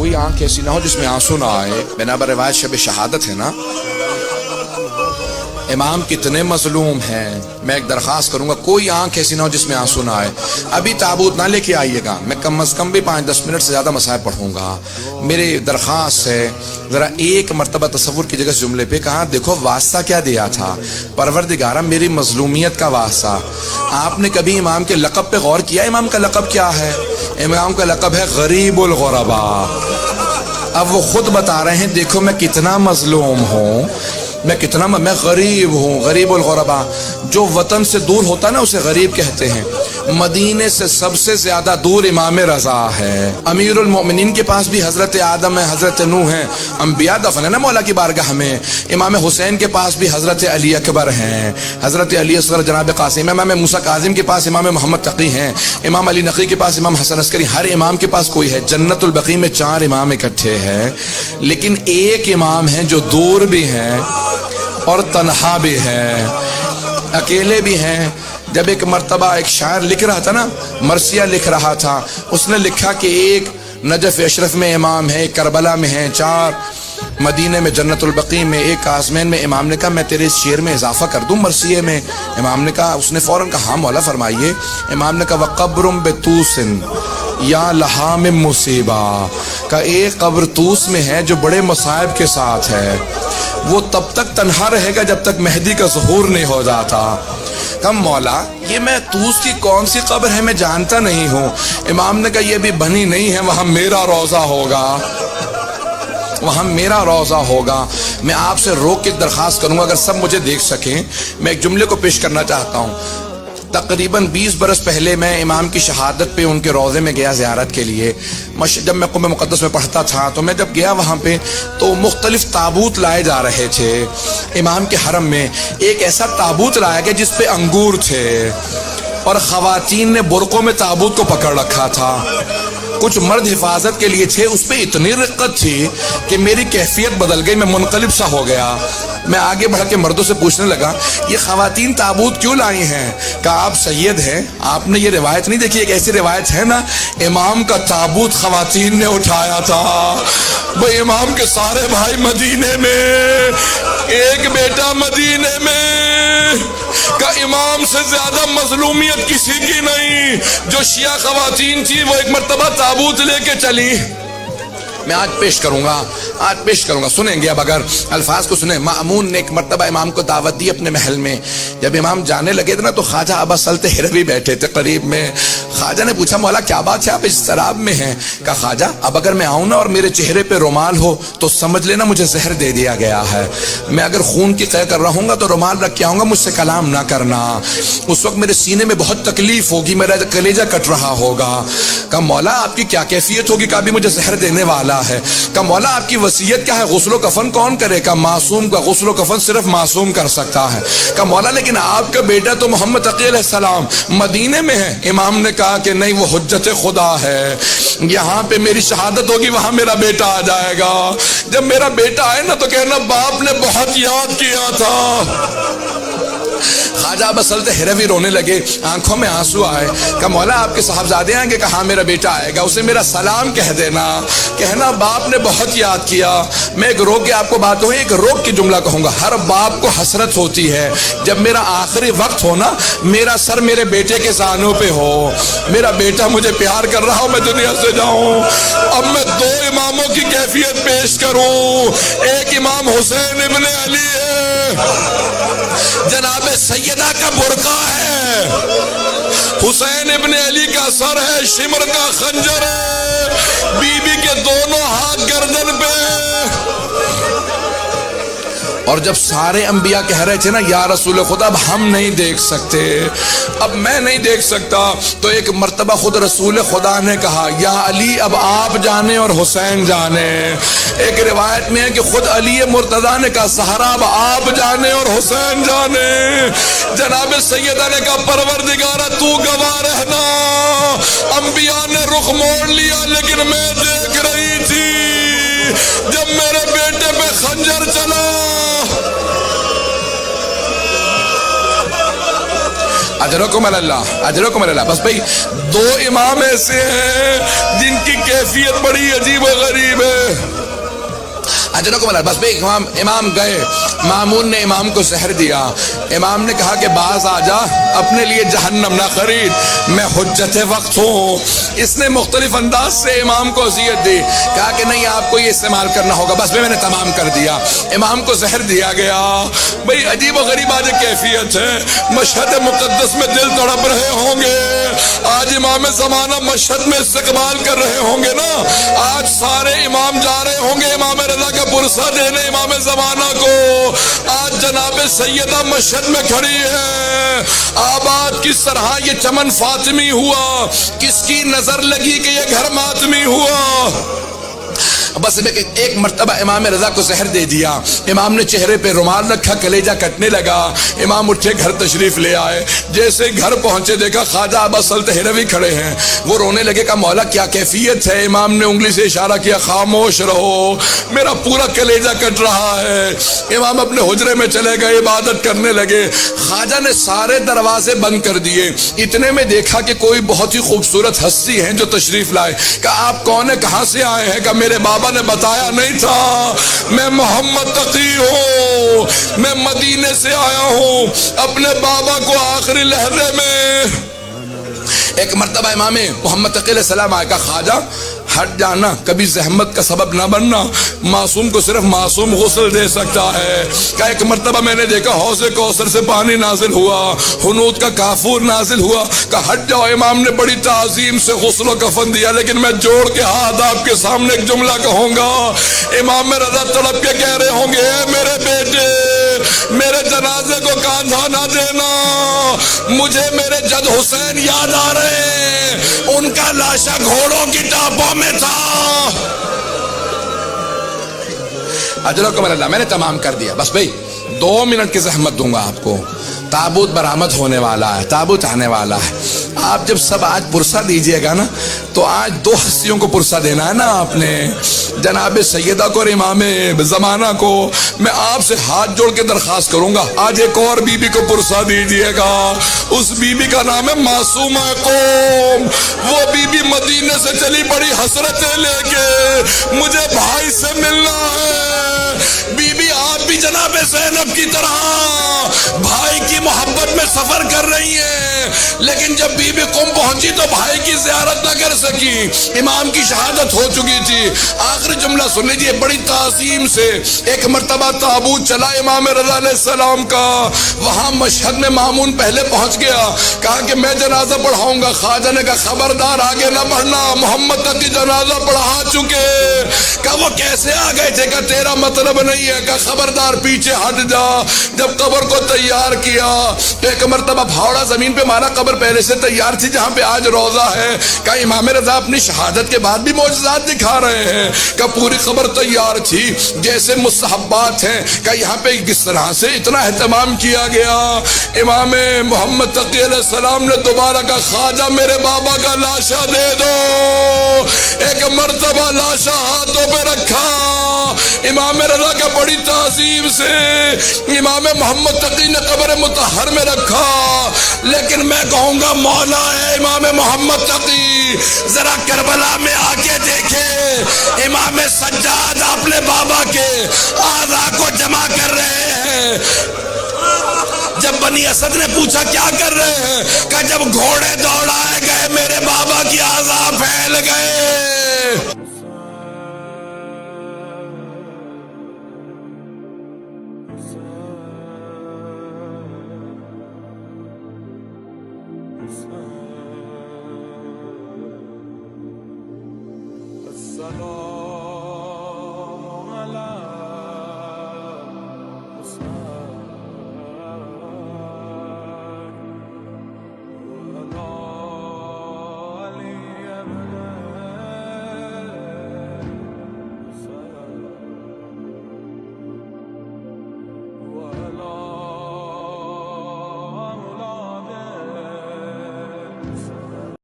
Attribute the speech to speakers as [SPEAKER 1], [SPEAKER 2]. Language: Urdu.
[SPEAKER 1] کوئی آنکھ ایسی نہ ہو جس میں آنسو نہ آئے. بنابر روایت شب شہادت ہے نا, امام کتنے مظلوم ہیں. میں ایک درخواست کروں گا کوئی آنکھ ایسی نہ ہو جس میں آنسو نہ آئے. ابھی تابوت نہ لے کے آئیے گا, میں کم از کم بھی 5-10 منٹ سے زیادہ مصائب پڑھوں گا. میری درخواست ہے ذرا ایک مرتبہ تصور کی جگہ جملے پہ کہا دیکھو واسطہ کیا دیا تھا, پروردگارہ میری مظلومیت کا واسطہ. آپ نے کبھی امام کے لقب پہ غور کیا؟ امام کا لقب کیا ہے؟ امام کا لقب ہے غریب الغرباء. اب وہ خود بتا رہے ہیں دیکھو میں کتنا مظلوم ہوں, میں غریب ہوں. غریب الغرباء, جو وطن سے دور ہوتا ہے نا اسے غریب کہتے ہیں. مدینے سے سب سے زیادہ دور امام رضا ہے. امیر المؤمنین کے پاس بھی حضرت آدم ہے, حضرت نوح ہیں, انبیاء دفن ہے نا مولا کی بارگاہ میں. امام حسین کے پاس بھی حضرت علی اکبر ہیں, حضرت علی اصغر جناب قاسم. امام موسیٰ کاظم کے پاس امام محمد تقی ہیں, امام علی نقی کے پاس امام حسن عسکری. ہر امام کے پاس کوئی ہے. جنت البقیع میں 4 امام اکٹھے ہیں, لیکن ایک امام ہے جو دور بھی ہیں اور تنہا بھی ہے, اکیلے بھی ہیں. جب ایک مرتبہ ایک شاعر لکھ رہا تھا نا, مرثیہ لکھ رہا تھا, اس نے لکھا کہ ایک نجف اشرف میں امام ہے, ایک کربلا میں ہے, 4 مدینے میں جنت البقیع میں, ایک آزمین میں. امام نے کہا میں تیرے اس شعر میں اضافہ کر دوں مرثیے میں؟ امام نے کہا, اس نے فوراً کہا ہاں مولا فرمائیے. امام نے کہا وَقَبْرٌ بِطُوسٍ یا لہا من مصیبہ, کا ایک قبر طوس میں ہے جو بڑے مصائب کے ساتھ ہے. وہ تب تک تنہا رہے گا جب تک مہدی کا ظہور نہیں ہو جاتا. کم مولا یہ میں طوس کی کون سی قبر ہے میں جانتا نہیں ہوں. امام نے کہا یہ بھی بنی نہیں ہے, وہاں میرا روضہ ہوگا, وہاں میرا روضہ ہوگا. میں آپ سے روک کے درخواست کروں گا اگر سب مجھے دیکھ سکیں, میں ایک جملے کو پیش کرنا چاہتا ہوں. تقریباً 20 برس پہلے میں امام کی شہادت پہ ان کے روضے میں گیا زیارت کے لیے. جب میں قم مقدس میں پڑھتا تھا تو میں جب گیا وہاں پہ تو مختلف تابوت لائے جا رہے تھے. امام کے حرم میں ایک ایسا تابوت لایا گیا جس پہ انگور تھے, اور خواتین نے برقعوں میں تابوت کو پکڑ رکھا تھا. کچھ مرد حفاظت کے لیے تھے. اس پہ اتنی رقت تھی کہ میری کیفیت بدل گئی, میں منقلب سا ہو گیا. میں آگے بڑھ کے مردوں سے پوچھنے لگا یہ خواتین تابوت کیوں لائی ہیں؟ کہا آپ سید ہیں, آپ نے یہ روایت نہیں دیکھی؟ ایک ایسی روایت ہے نا امام کا تابوت خواتین نے اٹھایا تھا. بھائی امام کے سارے بھائی مدینے میں, ایک بیٹا مدینے میں, کا امام سے زیادہ مظلومیت کسی کی نہیں. جو شیعہ خواتین تھی وہ ایک مرتبہ تابوت لے کے چلی. میں آج پیش کروں گا, سنیں گے اب اگر الفاظ کو سنیں. مأمون نے ایک مرتبہ امام کو دعوت دی اپنے محل میں. جب امام جانے لگے تھے نا تو خواجہ ابا سلط ہروی بیٹھے تھے قریب میں. خواجہ نے پوچھا مولا کیا بات ہے آپ اس شراب میں ہیں؟ کہا خواجہ اب اگر میں آؤں نا اور میرے چہرے پہ رومال ہو تو سمجھ لینا مجھے زہر دے دیا گیا ہے. میں اگر خون کی قے کر رہا ہوں گا تو رومال رکھ کے آؤں گا, مجھ سے کلام نہ کرنا. اس وقت میرے سینے میں بہت تکلیف ہوگی, میرا کلیجہ کٹ رہا ہوگا. کہا مولا آپ کی کیا کیفیت ہوگی؟ کہا بھی مجھے زہر دینے والا ہے. کہ مولا آپ کی وصیت کیا ہے؟ غسل و کفن کون کرے؟ کہ معصوم کا غسل و کفن صرف معصوم کر سکتا ہے. کہ مولا لیکن آپ کا بیٹا تو محمد تقی علیہ السلام مدینے میں ہے. امام نے کہا کہ نہیں وہ حجت خدا ہے, یہاں پہ میری شہادت ہوگی وہاں میرا بیٹا آ جائے گا. جب میرا بیٹا آئے نا تو کہنا باپ نے بہت یاد کیا تھا. خواجہ ابا سلط ہروی رونے لگے, آنکھوں میں آنسو آئے. کہ مولا آپ کے صاحبزادے آئیں گے؟ کہ ہاں میرا بیٹا آئے گا, اسے میرا سلام کہہ دینا, کہنا باپ نے بہت یاد کیا. میں ایک روک کے آپ کو بات ہوئی, ایک روک کی جملہ کہوں گا. ہر باپ کو حسرت ہوتی ہے جب میرا آخری وقت ہو نا, میرا سر میرے بیٹے کے زانوں پہ ہو, میرا بیٹا مجھے پیار کر رہا ہو, میں دنیا سے جاؤں. اب میں 2 اماموں کی کیفیت پیش کروں. ایک امام حسین ابن علی ہے, جناب سیدہ کا برقع ہے. حسین ابن علی کا سر ہے, شمر کا خنجر ہے, بی بی کے دونوں ہاتھ گردن پہ. اور جب سارے انبیاء کہہ رہے تھے نا یا رسول خدا اب ہم نہیں دیکھ سکتے, اب میں نہیں دیکھ سکتا, تو ایک مرتبہ خود رسول خدا نے کہا یا علی اب آپ جانے اور حسین جانے. ایک روایت میں ہے کہ خود علی مرتضیٰ نے کہا زہرا اب آپ جانے اور حسین جانے. جناب سیدہ نے کہا پروردگارہ تو گواہ رہنا, انبیاء نے رخ موڑ لیا لیکن میں دیکھ رہی تھی. جب میرے بیٹے پہ خنجر چلا اجرکم اللہ، اجرکم اللہ۔ بس بھائی دو امام ایسے ہیں جن کی کیفیت بڑی عجیب و غریب ہے۔ اجرکم اللہ۔ بس بھائی امام گئے، مامون نے امام کو زہر دیا، امام نے کہا کہ باز آ جا، اپنے لیے جہنم نہ خرید، میں حجت وقت ہوں۔ اس نے مختلف انداز سے امام کو اذیت دی، کہا کہ نہیں آپ کو یہ استعمال کرنا ہوگا۔ بس میں نے تمام کر دیا، امام کو زہر دیا گیا۔ بھئی عجیب و غریب آج کیفیت ہے، مشہد مقدس میں دل تڑپ رہے ہوں گے، آج امام زمانہ مشہد میں استقبال کر رہے ہوں گے نا، آج سارے امام جا رہے ہوں گے امام رضا کا پرسہ دینے امام زمانہ کو، آج جناب سیدہ مشہد میں کھڑی ہے۔ آباد کس طرح یہ چمن فاطمی ہوا، کس کی نظر لگی کہ یہ گھر ماتمی ہوا۔ بس ایک مرتبہ امام رضا کو زہر دے دیا، امام نے چہرے پہ رومال رکھا، کلیجہ کٹنے لگا، امام اٹھے گھر تشریف لے آئے، جیسے گھر پہنچے دیکھا خواجہ ابا سلط ہروی کھڑے ہیں، وہ رونے لگے، کہا مولا کیا کیفیت ہے؟ امام نے انگلی سے اشارہ کیا، خاموش رہو، میرا پورا کلیجہ کٹ رہا ہے۔ امام اپنے حجرے میں چلے گئے، عبادت کرنے لگے، خواجہ نے سارے دروازے بند کر دیے، اتنے میں دیکھا کہ کوئی بہت ہی خوبصورت ہستی ہے جو تشریف لائے، کہا آپ کون ہیں، کہاں سے آئے ہیں؟ کہا میرے بابا نے بتایا نہیں تھا، میں محمد تقی ہوں، میں مدینے سے آیا ہوں اپنے بابا کو آخری لحظے میں۔ ایک مرتبہ امام محمد تقی علیہ السلام آئے، کہا خواجہ ہٹ جانا، کبھی زحمت کا سبب نہ بننا، معصوم کو صرف معصوم غسل دے سکتا ہے۔ کہا ایک مرتبہ میں نے دیکھا حوض کوثر سے پانی نازل ہوا، حنوط کا کافور نازل ہوا، کہا ہٹ جاؤ۔ امام نے بڑی تعظیم سے غسل و کفن دیا، لیکن میں جوڑ کے ہاتھ آپ کے سامنے ایک جملہ کہوں گا، امام رضا تڑپ کے کہہ رہے ہوں گے، اے میرے بیٹے میرے جنازے کو کاندھا نہ دینا، مجھے میرے جد حسین یاد آ رہے ہیں، ان کا لاشا گھوڑوں کی ٹاپوں میں تھا۔ اجرکم اللہ، میں نے تمام کر دیا۔ بس بھئی 2 منٹ کی زحمت دوں گا آپ کو، تابوت برآمد ہونے والا ہے، تابوت آنے والا ہے، آپ جب سب آج پرسہ دیجئے گا نا تو آج 2 ہستیوں کو پرسہ دینا ہے نا آپ نے، جناب سیدہ کو اور امام زمانہ کو۔ میں آپ سے ہاتھ جوڑ کے درخواست کروں گا آج ایک اور بی بی کو پرسہ دیجئے گا، اس بی بی کا نام ہے معصومہ قوم۔ وہ بی بی مدینے سے چلی بڑی حسرتیں لے کے، مجھے بھائی سے ملنا ہے۔ بی بی آپ بھی جناب زینب کی طرح بھائی کی محبت میں سفر کر رہی ہیں، لیکن جب بی بی قم پہنچی تو بھائی کی زیارت نہ کر سکی، امام کی شہادت ہو چکی تھی۔ آخری جملہ سن لیجئے بڑی تعظیم سے، ایک مرتبہ تابوت چلا امام رضا علیہ السلام کا، وہاں مشہد میں مامون پہلے پہنچ گیا، کہا کہ میں جنازہ پڑھاؤں گا، خواجہ نے کہا خبردار آگے نہ بڑھنا، محمد تقی جنازہ پڑھا چکے۔ کہا وہ کیسے آ گئے تھے؟ کہا تیرا مطلب نہیں ہے، کہا خبردار پیچھے ہٹ جا۔ جب قبر کو تیار کیا تو ایک مرتبہ پھاوڑا زمین پہ مارا، قبر پہلے سے تیار تھی جہاں پہ آج روضہ ہے۔ کہا امام رضا اپنی شہادت کے بعد بھی معجزات دکھا رہے ہیں، کہ پوری قبر تیار تھی جیسے مستحبات ہیں، کہ یہاں پہ کس طرح سے اتنا اہتمام کیا گیا۔ امام محمد تقی علیہ السلام نے دوبارہ کہا خواجہ میرے بابا کا لاشا دے دو۔ ایک مرتبہ لاشا ہاتھوں پہ رکھا، امام رضا کا بڑی تعظیم سے امام محمد تقی نے قبر مطہر میں رکھا، لیکن میں کہوں گا مولا ہے امام محمد تقی، ذرا کربلا میں آ کے دیکھے امام سجاد اپنے بابا کے اعضاء کو جمع کر رہے ہیں۔ جب بنی اسد نے پوچھا کیا کر رہے ہیں، کہ جب گھوڑے دوڑائے گئے میرے بابا کی اعضاء پھیل گئے۔
[SPEAKER 2] السلام